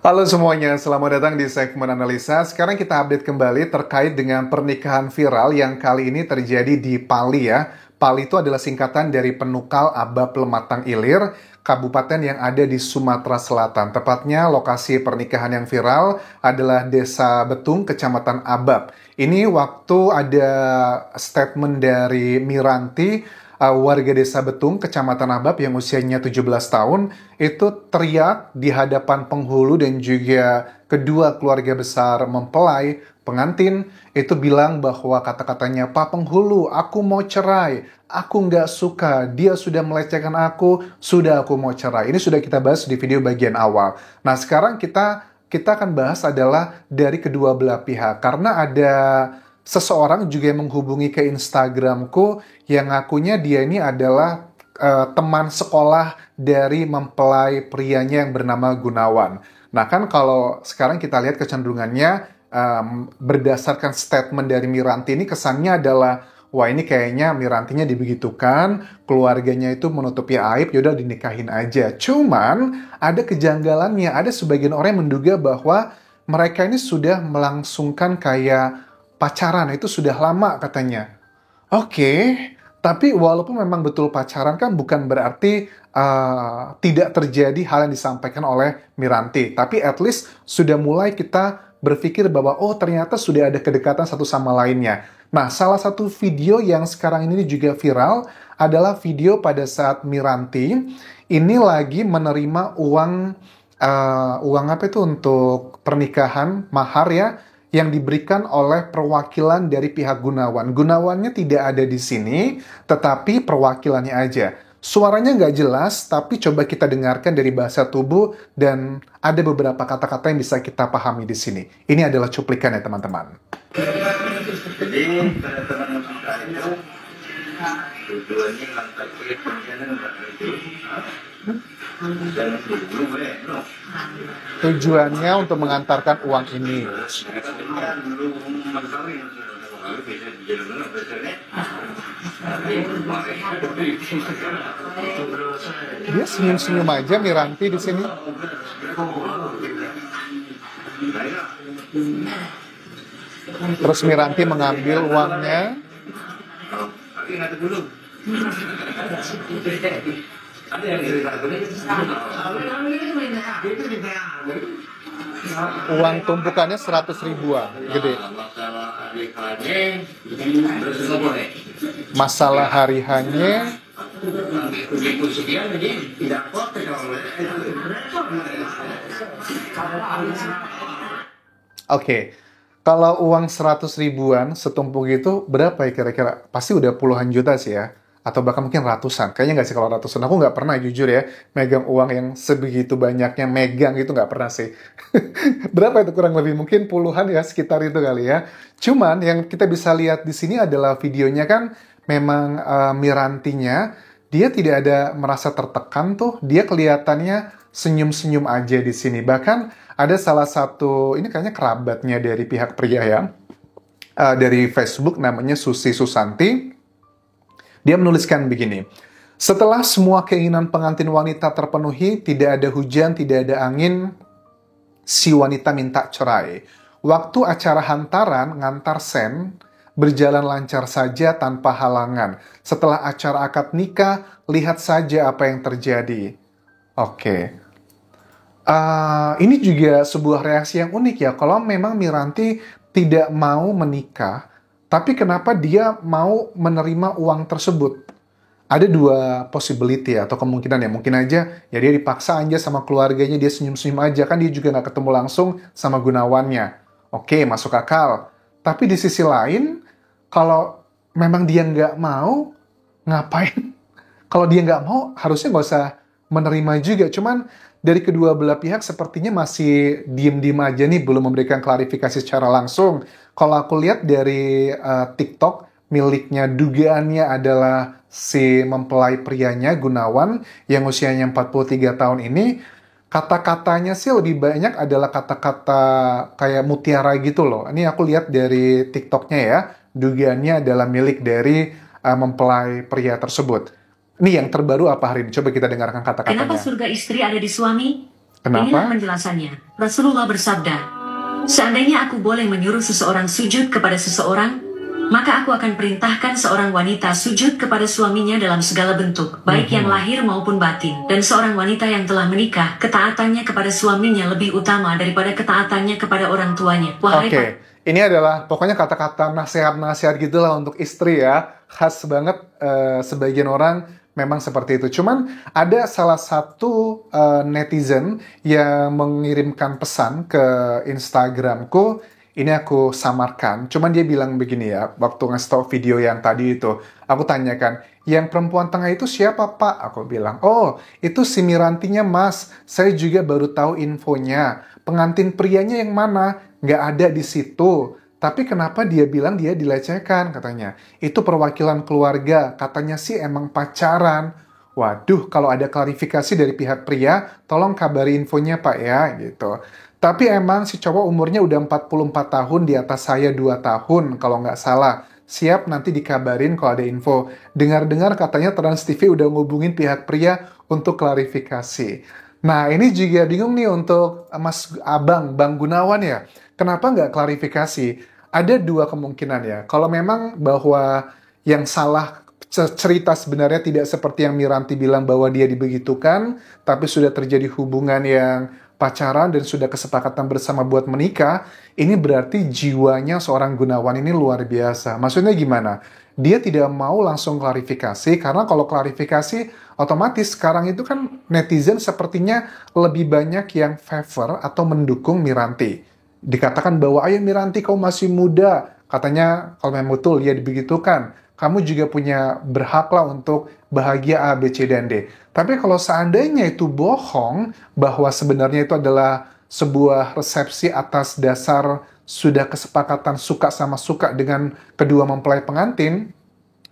Halo semuanya, selamat datang di segmen analisa. Sekarang kita update kembali terkait dengan pernikahan viral yang kali ini terjadi di Pali ya. Pali itu adalah singkatan dari Penukal Aba Pematang Ilir, kabupaten yang ada di Sumatera Selatan. Tepatnya lokasi pernikahan yang viral adalah Desa Betung, Kecamatan Abab. Ini waktu ada statement dari Miranti, warga Desa Betung, Kecamatan Abab yang usianya 17 tahun, itu teriak di hadapan penghulu dan juga kedua keluarga besar mempelai, pengantin, itu bilang bahwa kata-katanya, "Pak Penghulu, aku mau cerai. Aku nggak suka. Dia sudah melecehkan aku. Sudah aku mau cerai." Ini sudah kita bahas di video bagian awal. Nah, sekarang kita akan bahas adalah dari kedua belah pihak. Karena ada seseorang juga yang menghubungi ke Instagramku yang ngakunya dia ini adalah teman sekolah dari mempelai prianya yang bernama Gunawan. Nah kan kalau sekarang kita lihat kecenderungannya berdasarkan statement dari Miranti ini kesannya adalah wah ini kayaknya Mirantinya dibegitukan, keluarganya itu menutupi aib, yaudah dinikahin aja. Cuman ada kejanggalannya, ada sebagian orang yang menduga bahwa mereka ini sudah melangsungkan kayak pacaran, itu sudah lama katanya. Oke, tapi walaupun memang betul pacaran kan bukan berarti tidak terjadi hal yang disampaikan oleh Miranti. Tapi at least sudah mulai kita berpikir bahwa oh ternyata sudah ada kedekatan satu sama lainnya. Nah, salah satu video yang sekarang ini juga viral adalah video pada saat Miranti ini lagi menerima uang apa itu untuk pernikahan mahar ya yang diberikan oleh perwakilan dari pihak Gunawan. Gunawannya tidak ada di sini, tetapi perwakilannya aja. Suaranya nggak jelas, tapi coba kita dengarkan dari bahasa tubuh dan ada beberapa kata-kata yang bisa kita pahami di sini. Ini adalah cuplikan ya teman-teman. Jadi teman-teman itu tujuannya ngantar kulit pensiunan itu dan Tujuannya untuk mengantarkan uang ini. Dia senyum-senyum aja Miranti di sini. Terus Miranti mengambil uangnya. Uang tumpukannya 100 ribuan, gede. Masalah hari hanya. Oke. Kalau uang 100 ribuan setumpuk itu berapa ya kira-kira? Pasti udah puluhan juta sih ya. Atau bahkan mungkin ratusan. Kayaknya nggak sih kalau ratusan. Aku nggak pernah jujur ya megang uang yang sebegitu banyaknya. Megang itu nggak pernah sih. Berapa itu kurang lebih? Mungkin puluhan ya sekitar itu kali ya. Cuman yang kita bisa lihat di sini adalah videonya kan memang Mirantinya dia tidak ada merasa tertekan tuh. Dia kelihatannya senyum-senyum aja di sini. Bahkan ada salah satu, ini kayaknya kerabatnya dari pihak pria ya, dari Facebook namanya Susi Susanti. Dia menuliskan begini, setelah semua keinginan pengantin wanita terpenuhi, tidak ada hujan, tidak ada angin, si wanita minta cerai. Waktu acara hantaran, ngantar sen, berjalan lancar saja tanpa halangan. Setelah acara akad nikah, lihat saja apa yang terjadi. Oke. Ini juga sebuah reaksi yang unik ya. Kalau memang Miranti tidak mau menikah, tapi kenapa dia mau menerima uang tersebut? Ada dua possibility atau kemungkinan ya. Mungkin aja ya dia dipaksa aja sama keluarganya, dia senyum-senyum aja. Kan dia juga nggak ketemu langsung sama Gunawannya. Oke, masuk akal. Tapi di sisi lain, kalau memang dia nggak mau, ngapain? Kalau dia nggak mau, harusnya nggak usah menerima juga. Cuman dari kedua belah pihak sepertinya masih diem-diem aja nih, belum memberikan klarifikasi secara langsung. Kalau aku lihat dari TikTok, miliknya dugaannya adalah si mempelai prianya, Gunawan, yang usianya 43 tahun ini, kata-katanya sih lebih banyak adalah kata-kata kayak mutiara gitu loh. Ini aku lihat dari TikToknya ya, dugaannya adalah milik dari mempelai pria tersebut. Nih yang terbaru apa hari ini? Coba kita dengarkan Kenapa kata-katanya. surga istri ada di suami? Kenapa? Inilah penjelasannya. Rasulullah bersabda, seandainya aku boleh menyuruh seseorang sujud kepada seseorang, maka aku akan perintahkan seorang wanita sujud kepada suaminya dalam segala bentuk, baik yang lahir maupun batin. Dan seorang wanita yang telah menikah, ketaatannya kepada suaminya lebih utama daripada ketaatannya kepada orang tuanya. Oke, ini adalah pokoknya kata-kata nasihat-nasihat gitulah untuk istri ya. Khas banget, sebagian orang memang seperti itu. Cuman ada salah satu netizen yang mengirimkan pesan ke Instagramku. Ini aku samarkan, cuman dia bilang begini ya, waktu nge-stop video yang tadi itu, aku tanyakan, yang perempuan tengah itu siapa Pak? Aku bilang, oh itu si Mirantinya Mas, saya juga baru tahu infonya, pengantin prianya yang mana? Nggak ada di situ. Tapi kenapa dia bilang dia dilecehkan katanya? Itu perwakilan keluarga, katanya sih emang pacaran. Waduh, kalau ada klarifikasi dari pihak pria, tolong kabari infonya Pak ya, gitu. Tapi emang si cowok umurnya udah 44 tahun, di atas saya 2 tahun kalau nggak salah. Siap nanti dikabarin kalau ada info. Dengar-dengar katanya Trans TV udah ngubungin pihak pria untuk klarifikasi. Nah ini juga bingung nih untuk Mas Abang, Bang Gunawan ya. Kenapa nggak klarifikasi? Ada dua kemungkinan ya. Kalau memang bahwa yang salah cerita sebenarnya tidak seperti yang Miranti bilang bahwa dia dibegitukan, tapi sudah terjadi hubungan yang pacaran dan sudah kesepakatan bersama buat menikah, ini berarti jiwanya seorang Gunawan ini luar biasa. Maksudnya gimana? Dia tidak mau langsung klarifikasi, karena kalau klarifikasi, otomatis sekarang itu kan netizen sepertinya lebih banyak yang favor atau mendukung Miranti. Dikatakan bahwa, ayo Miranti kau masih muda. Katanya, kalau memang betul dia dibegitukan, kamu juga punya berhak lah untuk bahagia A, B, C, dan D. Tapi kalau seandainya itu bohong, bahwa sebenarnya itu adalah sebuah resepsi atas dasar sudah kesepakatan suka sama suka dengan kedua mempelai pengantin,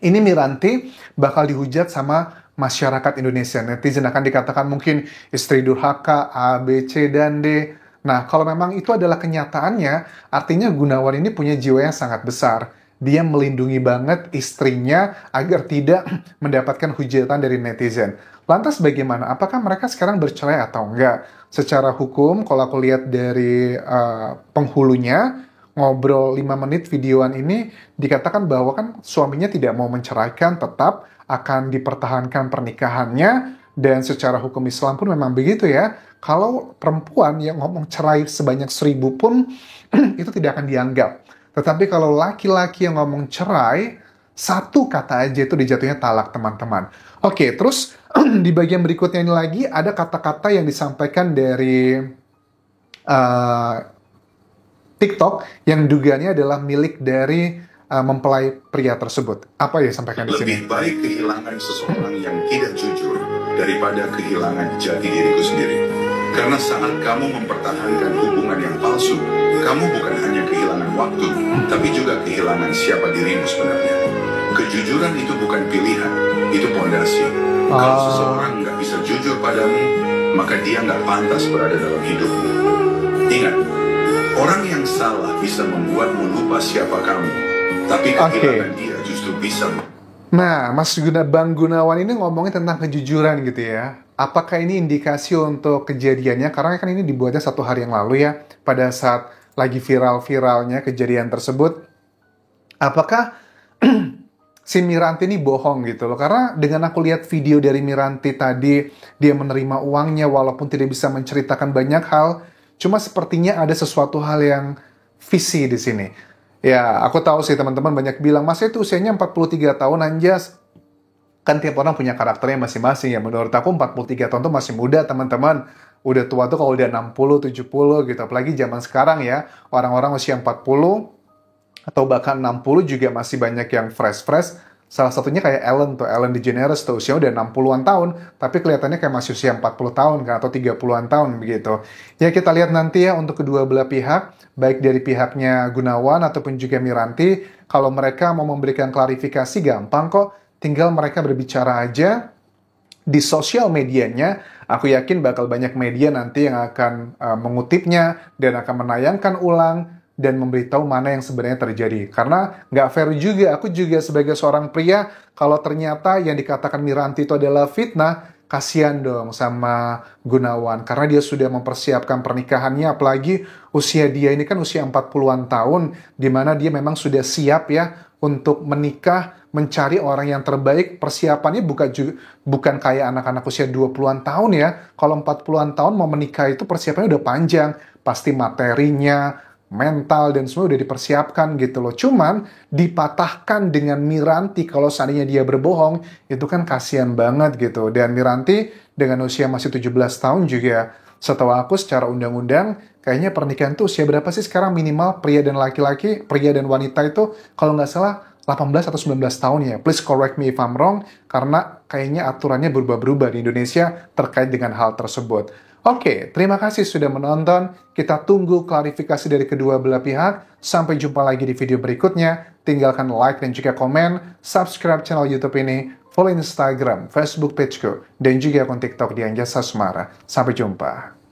ini Miranti bakal dihujat sama masyarakat Indonesia. Netizen akan dikatakan mungkin istri durhaka, A, B, C, dan D. Nah, kalau memang itu adalah kenyataannya, artinya Gunawan ini punya jiwa yang sangat besar. Dia melindungi banget istrinya agar tidak mendapatkan hujatan dari netizen. Lantas bagaimana? Apakah mereka sekarang bercerai atau enggak? Secara hukum, kalau aku lihat dari penghulunya, ngobrol 5 menit videoan ini, dikatakan bahwa kan suaminya tidak mau menceraikan, tetap akan dipertahankan pernikahannya, dan secara hukum Islam pun memang begitu ya. Kalau perempuan yang ngomong cerai sebanyak 1000 pun, itu tidak akan dianggap. Tetapi kalau laki-laki yang ngomong cerai, satu kata aja itu dijatuhnya talak, teman-teman. Oke, terus di bagian berikutnya ini lagi ada kata-kata yang disampaikan dari TikTok yang dugaannya adalah milik dari mempelai pria tersebut. Apa ya sampaikan di sini? Lebih baik kehilangan seseorang yang tidak jujur daripada kehilangan jati diriku sendiri. Karena saat kamu mempertahankan hubungan yang palsu, kamu bukan hanya kehilangan waktu, tapi juga kehilangan siapa dirimu sebenarnya. Kejujuran itu bukan pilihan, itu pondasi. Kalau seseorang nggak bisa jujur padamu, maka dia nggak pantas berada dalam hidupmu. Ingat, orang yang salah bisa membuatmu lupa siapa kamu, tapi kehilangan dia justru bisa. Nah, Bang Gunawan ini ngomongin tentang kejujuran gitu ya. Apakah ini indikasi untuk kejadiannya? Karena kan ini dibuatnya 1 hari yang lalu ya, pada saat lagi viral-viralnya kejadian tersebut. Apakah si Miranti ini bohong gitu loh? Karena dengan aku lihat video dari Miranti tadi, dia menerima uangnya walaupun tidak bisa menceritakan banyak hal, cuma sepertinya ada sesuatu hal yang visi di sini. Ya, aku tahu sih teman-teman banyak bilang, Mas itu usianya 43 tahun anjas. Kan tiap orang punya karakternya masing-masing ya. Menurut aku 43 tahun tuh masih muda teman-teman. Udah tua tuh kalau udah 60, 70 gitu. Apalagi zaman sekarang ya. Orang-orang usia 40 atau bahkan 60 juga masih banyak yang fresh-fresh. Salah satunya kayak Ellen DeGeneres tuh usia udah 60-an tahun. Tapi kelihatannya kayak masih usia 40 tahun kan. Atau 30-an tahun begitu. Ya kita lihat nanti ya untuk kedua belah pihak. Baik dari pihaknya Gunawan ataupun juga Miranti. Kalau mereka mau memberikan klarifikasi gampang kok. Tinggal mereka berbicara aja di sosial medianya. Aku yakin bakal banyak media nanti yang akan mengutipnya dan akan menayangkan ulang dan memberitahu mana yang sebenarnya terjadi. Karena nggak fair juga, aku juga sebagai seorang pria, kalau ternyata yang dikatakan Miranti itu adalah fitnah, kasihan dong sama Gunawan karena dia sudah mempersiapkan pernikahannya, apalagi usia dia ini kan usia 40-an tahun, di mana dia memang sudah siap ya untuk menikah, mencari orang yang terbaik. Persiapannya bukan kayak anak-anak usia 20-an tahun ya. Kalau 40-an tahun mau menikah itu persiapannya udah panjang, pasti materinya, mental dan semua udah dipersiapkan gitu loh. Cuman dipatahkan dengan Miranti kalau seandainya dia berbohong, itu kan kasihan banget gitu. Dan Miranti dengan usia masih 17 tahun juga, setahu aku secara undang-undang, kayaknya pernikahan tuh usia berapa sih sekarang minimal pria dan laki-laki, pria dan wanita itu kalau nggak salah 18 atau 19 tahun ya. Please correct me if I'm wrong, karena kayaknya aturannya berubah-berubah di Indonesia terkait dengan hal tersebut. Oke, terima kasih sudah menonton. Kita tunggu klarifikasi dari kedua belah pihak. Sampai jumpa lagi di video berikutnya. Tinggalkan like dan juga komen. Subscribe channel YouTube ini. Follow Instagram, Facebook pageku, dan juga akun TikTok di Anjasa Semara. Sampai jumpa.